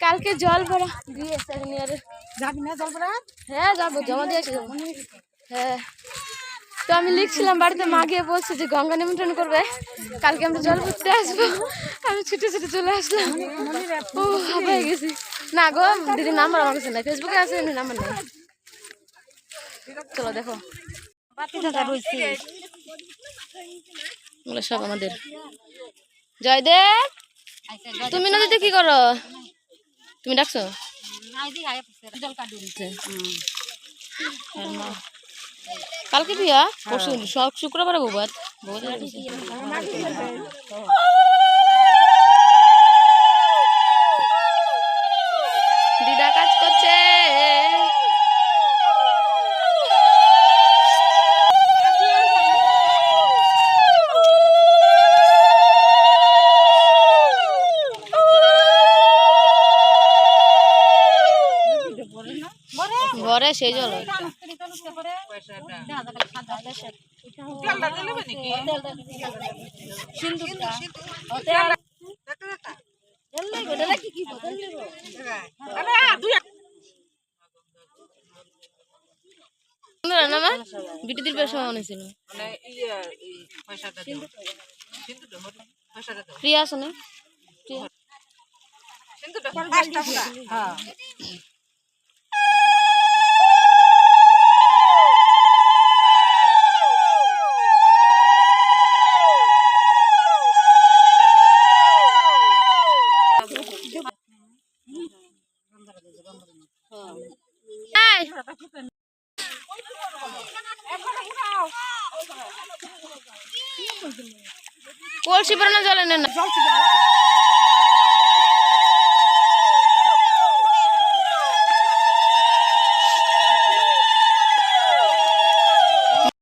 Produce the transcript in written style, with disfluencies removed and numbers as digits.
কালকে জল ভরা দিয়েছে যাবি না জল ভরা? হ্যাঁ যাবো, জমা দিয়েছে। হ্যাঁ, তো আমি লিখছিলাম বাড়িতে, মা গিয়ে বলছে যে গঙ্গা নিমন্ত্রণ করবে, কালকে আমরা জল ভরতে আসবো। আমি ছুটে ছুটে চলে আসলাম। ও হয়ে গেছি। না গো, দিদির নাম্বার আমার কাছে নাই, ফেসবুকে আছে, নাম্বার নেই। চলো দেখো, ওগুলো সব আমাদের। জয়দেব, তুমি নদীতে কি করো? তুমি ডাকছো? কালকে বিয়া, পরশু শুক্রবার বৌবাদ। দিদা কাজ করছে। ঘরে সেই জল বিটি দিল সময় মনে ছিল। প্রিয়া আছে না? কলসি পরে না জলে না।